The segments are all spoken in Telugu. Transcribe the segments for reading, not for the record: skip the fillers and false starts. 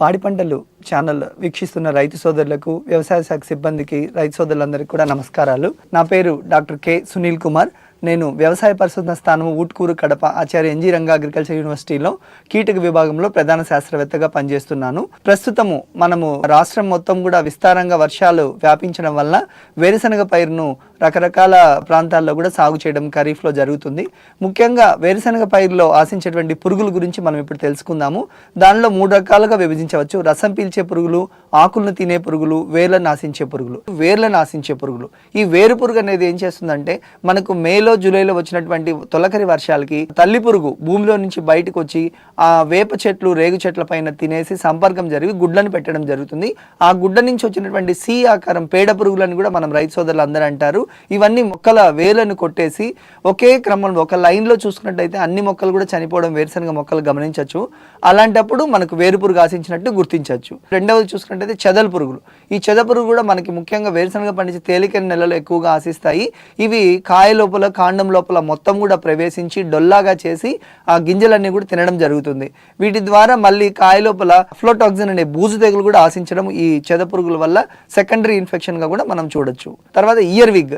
పాడి పంటలు ఛానల్ వీక్షిస్తున్న రైతు సోదరులకు, వ్యవసాయ శాఖ సిబ్బందికి, రైతు సోదరులందరికీ కూడా నమస్కారాలు. నా పేరు డాక్టర్ కె సునీల్ కుమార్. నేను వ్యవసాయ పరిశోధన స్థానం ఊట్కూరు కడప ఆచార్య ఎన్జీ రంగా అగ్రికల్చర్ యూనివర్సిటీలో కీటక విభాగంలో ప్రధాన శాస్త్రవేత్తగా పనిచేస్తున్నాను. ప్రస్తుతము మనము రాష్ట్రం మొత్తం కూడా విస్తారంగా వర్షాలు వ్యాపించడం వల్ల వేరుశనగ పైరును రకరకాల ప్రాంతాల్లో కూడా సాగు చేయడం ఖరీఫ్లో జరుగుతుంది. ముఖ్యంగా వేరుశనగ పైరులో ఆశించేటువంటి పురుగుల గురించి మనం ఇప్పుడు తెలుసుకుందాము. దానిలో 3 రకాలుగా విభజించవచ్చు. రసం పీల్చే పురుగులు, ఆకులను తినే పురుగులు, వేర్లను ఆశించే పురుగులు. వేర్లను ఆశించే పురుగులు, ఈ వేరు పురుగు అనేది ఏం చేస్తుందంటే, మనకు మేలో జూలైలో వచ్చినటువంటి తొలకరి వర్షాలకి తల్లి పురుగు భూమిలో నుంచి బయటకు వచ్చి ఆ వేప చెట్లు, రేగు చెట్ల పైన తినేసి సంపర్కం జరిగి గుడ్లను పెట్టడం జరుగుతుంది. ఆ గుడ్డ నుంచి వచ్చినటువంటి సి ఆకారం పేడ పురుగులని కూడా మనం రైతు సోదరులు అందరూ అంటారు. ఇవన్నీ మొక్కల వేర్లను కొట్టేసి ఒకే క్రమంలో ఒక లైన్లో చూసుకున్నట్టయితే అన్ని మొక్కలు కూడా చనిపోవడం వేరుశనగ మొక్కలు గమనించవచ్చు. అలాంటప్పుడు మనకు వేరు పురుగు ఆశించినట్టు గుర్తించవచ్చు. రెండవది చూసుకున్నట్టయితే చెదల పురుగులు. ఈ చెద పురుగు కూడా మనకి ముఖ్యంగా వేరుశనగ పండించే తేలికైన నెలలో ఎక్కువగా ఆశిస్తాయి. ఇవి కాయ లోపల, కాండం లోపల మొత్తం కూడా ప్రవేశించి డొల్లాగా చేసి ఆ గింజలన్నీ కూడా తినడం జరుగుతుంది. వీటి ద్వారా మళ్ళీ కాయ లోపల ఫ్లోటాక్సిన్ అనే బూజు తెగులు కూడా ఆశించడం ఈ చెద పురుగుల వల్ల సెకండరీ ఇన్ఫెక్షన్ గా కూడా మనం చూడొచ్చు. తర్వాత ఇయర్ విగ్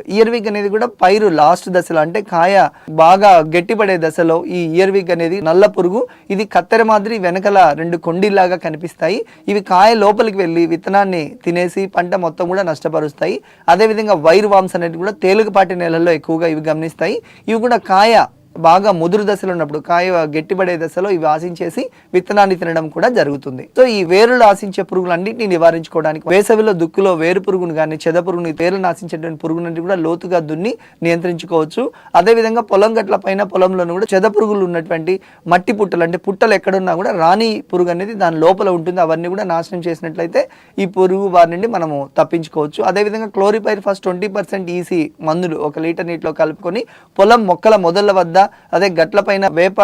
అనేది కూడా పైరు లాస్ట్ దశలో, అంటే కాయ బాగా గట్టిపడే దశలో ఈ ఇయర్ విగ్ అనేది నల్ల పురుగు. ఇది కత్తెర మాదిరి వెనకల 2 కొండిలాగా కనిపిస్తాయి. ఇవి కాయ లోపలికి వెళ్ళి విత్తనాన్ని తినేసి పంట మొత్తం కూడా నష్టపరుస్తాయి. అదేవిధంగా వైర్ వామ్స్ అనేది కూడా తేలికపాటి నేలల్లో ఎక్కువగా ఇవి గమనిస్తాయి. ఇవి కూడా కాయ బాగా ముదురు దశలో ఉన్నప్పుడు, కాయ గట్టిపడే దశలో ఇవి ఆశించేసి విత్తనాన్ని తినడం కూడా జరుగుతుంది. సో ఈ వేరులు ఆశించే పురుగులన్నింటినీ నివారించుకోవడానికి వేసవిలో దుక్కులో వేరు పురుగును కానీ చెద పురుగుని, వేరులను ఆశించేటువంటి పురుగులన్నింటి కూడా లోతుగా దున్ని నియంత్రించుకోవచ్చు. అదేవిధంగా పొలం గట్ల పైన పొలంలోనూ కూడా చెద పురుగులు ఉన్నటువంటి మట్టి పుట్టలు, అంటే పుట్టలు ఎక్కడున్నా కూడా రాణి పురుగు అనేది దాని లోపల ఉంటుంది. అవన్నీ కూడా నాశనం చేసినట్లయితే ఈ పురుగు బారి నుండి మనము తప్పించుకోవచ్చు. అదేవిధంగా క్లోరిపైరిఫాస్ 20% ఈసీ మందులు 1 లీటర్ నీటిలో కలుపుకొని పొలం మొక్కల మొదళ్ళ వద్ద, అదే గట్ల పైన వేప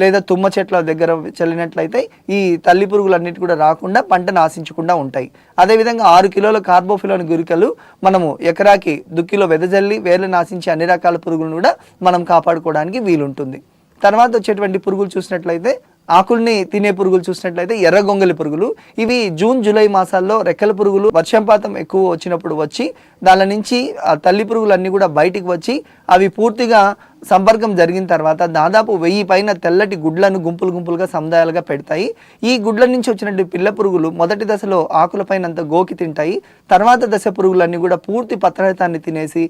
లేదా తుమ్మ చెట్ల దగ్గర చల్లినట్లయితే ఈ తల్లి పురుగులన్నిటి కూడా రాకుండా పంటను ఆశించకుండా ఉంటాయి. అదేవిధంగా 6 కిలోల కార్బోఫిలాన్ గురికలు మనము ఎకరాకి దుక్కిలో వెదజల్లి వేర్లను ఆశించే అన్ని రకాల పురుగులను కూడా మనం కాపాడుకోవడానికి వీలుంటుంది. తర్వాత వచ్చేటువంటి పురుగులు చూసినట్లయితే, ఆకుల్ని తినే పురుగులు చూసినట్లయితే ఎర్ర గొంగలి పురుగులు. ఇవి జూన్ జూలై మాసాల్లో రెక్కల పురుగులు వర్షపాతం ఎక్కువ వచ్చినప్పుడు వచ్చి దాని నుంచి ఆ తల్లి పురుగులన్నీ కూడా బయటికి వచ్చి అవి పూర్తిగా సంపర్కం జరిగిన తర్వాత దాదాపు 1000 పైన తెల్లటి గుడ్లను గుంపులుగా సముదాయాలుగా పెడతాయి. ఈ గుడ్ల నుంచి వచ్చినట్టు పిల్ల పురుగులు మొదటి దశలో ఆకులపైన అంతా గోకి తింటాయి. తర్వాత దశ పురుగులన్నీ కూడా పూర్తి పత్రహితాన్ని తినేసి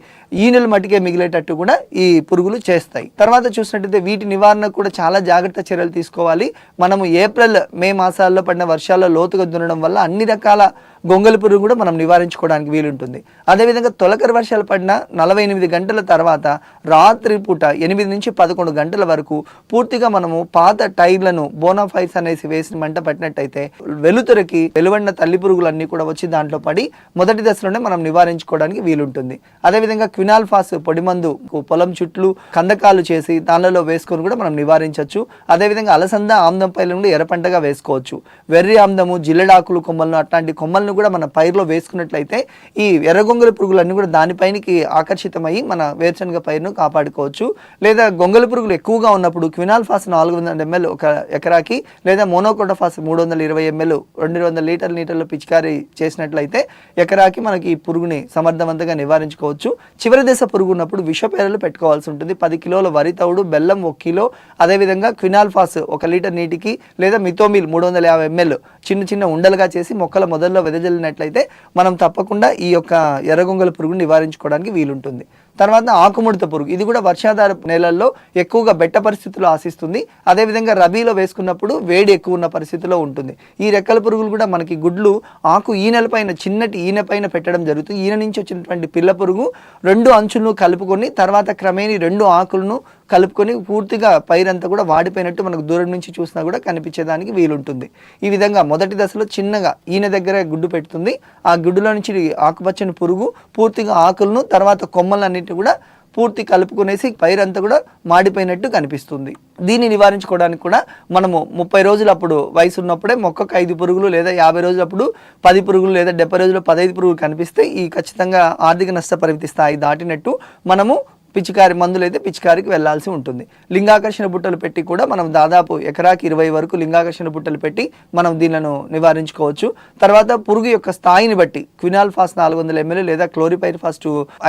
ఈనెలు మట్టికే మిగిలేటట్టు కూడా ఈ పురుగులు చేస్తాయి. తర్వాత చూసినట్టయితే వీటి నివారణకు కూడా చాలా జాగ్రత్త చర్యలు తీసుకోవాలి. మనము ఏప్రిల్ మే మాసాల్లో పడిన వర్షాల్లో లోతుగా దున్నడం వల్ల అన్ని రకాల గొంగలి పురుగు కూడా మనం నివారించుకోవడానికి వీలుంటుంది. అదేవిధంగా తొలకరి వర్షాలు పడిన 48 గంటల తర్వాత రాత్రి పూట 8 నుంచి 11 గంటల వరకు పూర్తిగా మనము పాత టైర్లను బోనాఫైడ్స్ అనేసి వేసి మంట పట్టినట్టయితే వెలుతురికి వెలువడిన తల్లి పురుగులన్నీ కూడా వచ్చి దాంట్లో పడి మొదటి దశలోనే మనం నివారించుకోవడానికి వీలుంటుంది. అదేవిధంగా క్వినాల్ఫాస్ పొడి మందు పొలం చుట్లు కందకాలు చేసి దానిలో వేసుకొని కూడా మనం నివారించవచ్చు. అదేవిధంగా అలసంద ఆమ్దం పైలను కూడా ఎర్రపంటగా వేసుకోవచ్చు. వెర్రి ఆమ్దము, జిల్లెడాకులు కొమ్మలను అట్లాంటి కొమ్మలను కూడా మన పైరులో వేసుకున్నట్లయితే ఈ ఎర్రగొంగలి పురుగులన్నీ కూడా దానిపైనకి ఆకర్షితమై మన వేరుశనగ పైరును కాపాడుకోవచ్చు. లేదా గొంగలి పురుగులు ఎక్కువగా ఉన్నప్పుడు క్వినాల్ఫాస్ 400 ml ఒక ఎకరాకి, లేదా మోనోక్రోటోఫాస్ 320 ml 200 లీటర్ల నీటిలో పిచికారీ చేసినట్లయితే ఎకరాకి మనకి ఈ పురుగుని సమర్థవంతంగా నివారించుకోవచ్చు. చివరి దశ పురుగు ఉన్నప్పుడు విషపేరలు పెట్టుకోవాల్సి ఉంటుంది. 10 కిలోల వరి తౌడు, బెల్లం 1 కిలో, అదేవిధంగా క్వినాల్ఫాస్ 1 లీటర్ నీటికి, లేదా మిథోమిల్ 350 ml చిన్న ఉండలుగా చేసి మొక్కల మొదల్లో వెదజల్లినట్లయితే మనం తప్పకుండా ఈ యొక్క ఎర్రగొంగలి పురుగును నివారించుకోవడానికి వీలుంటుంది. తర్వాత ఆకుముడత పురుగు, ఇది కూడా వర్షాధార నేలల్లో ఎక్కువగా బెట్ట పరిస్థితుల్లో ఆశిస్తుంది. అదేవిధంగా రబీలో వేసుకున్నప్పుడు వేడి ఎక్కువ ఉన్న పరిస్థితిలో ఉంటుంది. ఈ రెక్కల పురుగులు కూడా మనకి గుడ్లు ఆకు ఈనెల పైన, చిన్నటి ఈనె పైన పెట్టడం జరుగుతుంది. ఈనె నుంచి వచ్చినటువంటి పిల్ల పురుగు 2 అంచులను కలుపుకొని తర్వాత క్రమేణీ 2 ఆకులను కలుపుకొని పూర్తిగా పైరంతా కూడా వాడిపోయినట్టు మనకు దూరం నుంచి చూసినా కూడా కనిపించేదానికి వీలుంటుంది. ఈ విధంగా మొదటి దశలో చిన్నగా ఈయన దగ్గర గుడ్డు పెడుతుంది. ఆ గుడ్డులో నుంచి ఆకుపచ్చని పురుగు పూర్తిగా ఆకులను తర్వాత కొమ్మలన్నింటినీ కూడా పూర్తి కలుపుకునేసి పైరంతా కూడా మాడిపోయినట్టు కనిపిస్తుంది. దీన్ని నివారించుకోవడానికి కూడా మనము 30 రోజులు అప్పుడు వయసు ఉన్నప్పుడే మొక్కకు 5 పురుగులు, లేదా 50 రోజులప్పుడు 10 పురుగులు, లేదా 70 రోజులు 15 పురుగులు కనిపిస్తే ఈ ఖచ్చితంగా ఆర్థిక నష్ట పరిమితి స్థాయి దాటినట్టు మనము పిచికారి మందులు అయితే పిచికారికి వెళ్లాల్సి ఉంటుంది. లింగాకర్షణ బుట్టలు పెట్టి కూడా మనం దాదాపు ఎకరాకి 20 వరకు లింగాకర్షణ బుట్టలు పెట్టి మనం దీనిని నివారించుకోవచ్చు. తర్వాత పురుగు యొక్క స్థాయిని బట్టి క్వినాల్ఫాస్ 400 ml లేదా క్లోరిపైరిఫాస్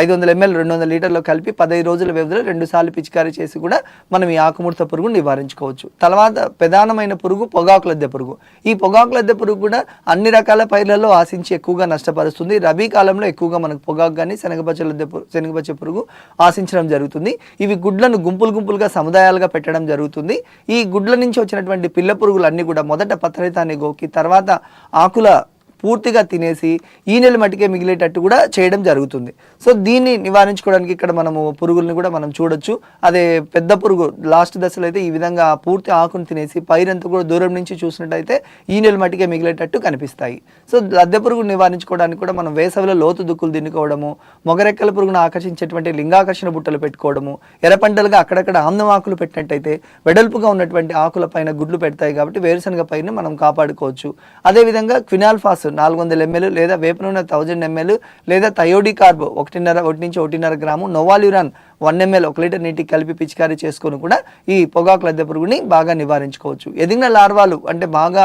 500 ml 200 లీటర్లో కలిపి 15 రోజుల వ్యవధిలో 2 సార్లు పిచికారీ చేసి కూడా మనం ఈ ఆకుముడత పురుగును నివారించుకోవచ్చు. తర్వాత ప్రధానమైన పురుగు పొగాకు లద్దె పురుగు. ఈ పొగాకు లద్దె పురుగు కూడా అన్ని రకాల పైర్లలో ఆశించి ఎక్కువగా నష్టపరుస్తుంది. రబీ కాలంలో ఎక్కువగా మనకు పొగాకు కానీ శనగపచ్చ పురుగు ఆశించడం జరుగుతుంది. ఇవి గుడ్లను గుంపులుగా సముదాయాలుగా పెట్టడం జరుగుతుంది. ఈ గుడ్ల నుంచి వచ్చినటువంటి పిల్ల పురుగులు అన్ని కూడా మొదట పత్రహితాన్ని గోకి తర్వాత ఆకుల పూర్తిగా తినేసి ఈ నెల మటుకే మిగిలేటట్టు కూడా చేయడం జరుగుతుంది. సో దీన్ని నివారించుకోవడానికి ఇక్కడ మనము పురుగుల్ని కూడా మనం చూడొచ్చు. అదే పెద్ద పురుగు లాస్ట్ దశలో అయితే ఈ విధంగా పూర్తి ఆకును తినేసి పైరంతా కూడా దూరం నుంచి చూసినట్టయితే ఈ నెల మటుకే మిగిలేటట్టు కనిపిస్తాయి. సో లద్దె పురుగును నివారించుకోవడానికి కూడా మనం వేసవిలో లోతు దుక్కులు దిన్నుకోవడము, మొగరెక్కల పురుగును ఆకర్షించేటువంటి లింగాకర్షణ బుట్టలు పెట్టుకోవడము, ఎర్రపంటలుగా అక్కడక్కడ ఆమ్లం ఆకులు పెట్టినట్టయితే వెడల్పుగా ఉన్నటువంటి ఆకుల పైన గుడ్లు పెడతాయి కాబట్టి వేరుశనగ పైన మనం కాపాడుకోవచ్చు. అదేవిధంగా క్వినాల్ఫాస్ 400 ml లేదా వేప నూనె 1000 ml లేదా థయోడికార్బ్ 1 నుంచి 1.5 గ్రాము, నోవాల్యూరాన్ 1 ml 1 లీటర్ నీటికి కలిపి పిచికారీ చేసుకొని కూడా ఈ పొగాకు లద్దె పురుగుని బాగా నివారించుకోవచ్చు. ఎదిగిన లార్వాలు అంటే బాగా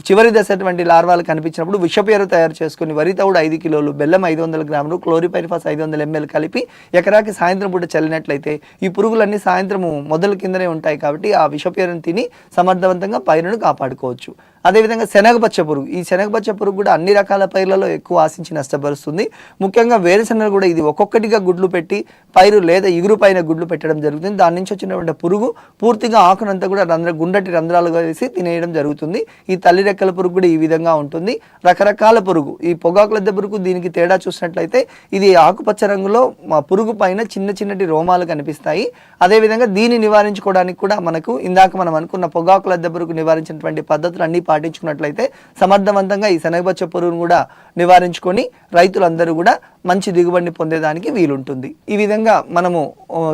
చివరి దశటువంటి లార్వాలు కనిపించినప్పుడు విషపేరు తయారు చేసుకుని వరి తవుడు 5 కిలోలు, బెల్లం 500 గ్రాములు, క్లోరిపైరిఫాస్ 500 ml కలిపి ఎకరాకి సాయంత్రం పూట చల్లినట్లయితే ఈ పురుగులన్నీ సాయంత్రము మొదల కిందనే ఉంటాయి కాబట్టి ఆ విషపేరును తిని సమర్థవంతంగా పైరును కాపాడుకోవచ్చు. అదేవిధంగా శనగపచ్చ పురుగు. ఈ శనగపచ్చ పురుగు కూడా అన్ని రకాల పైర్లలో ఎక్కువ ఆశించి నష్టపరుస్తుంది. ముఖ్యంగా వేరుశనగలు కూడా ఇది ఒక్కొక్కటిగా గుడ్లు పెట్టి పైరు లేదా ఇగురు పైన గుడ్లు పెట్టడం జరుగుతుంది. దాని నుంచి వచ్చినటువంటి పురుగు పూర్తిగా ఆకునంతా కూడా గుండటి రంధ్రాలుగా వేసి తినేయడం జరుగుతుంది. ఈ తల్లి రెక్కల పురుగు కూడా ఈ విధంగా ఉంటుంది. రకరకాల పురుగు ఈ పొగాకు లద్దె పురుగు దీనికి తేడా చూసినట్లయితే ఇది ఆకుపచ్చ రంగులో పురుగు పైన చిన్నటి రోమాలు కనిపిస్తాయి. అదేవిధంగా దీన్ని నివారించుకోవడానికి కూడా మనకు ఇందాక మనం అనుకున్న పొగాకు లద్దె పురుగు నివారించినటువంటి పద్ధతులు అన్ని పాటించుకున్నట్లయితే సమర్థవంతంగా ఈ శనగపచ్చ పురుగును కూడా నివారించుకొని రైతులందరూ కూడా మంచి దిగుబడిని పొందేదానికి వీలుంటుంది. ఈ విధంగా మనము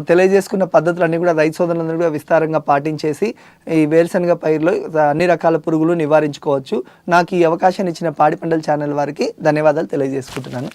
తెలియజేసుకున్న పద్ధతులన్నీ కూడా రైతు సోదరులందరూ కూడా విస్తారంగా పాటించేసి ఈ వేరుశనగ పైరులో అన్ని రకాల పురుగులు నివారించుకోవచ్చు. నాకు ఈ అవకాశాన్ని ఇచ్చిన పాడి పంటల ఛానల్ వారికి ధన్యవాదాలు తెలియజేసుకుంటున్నాను.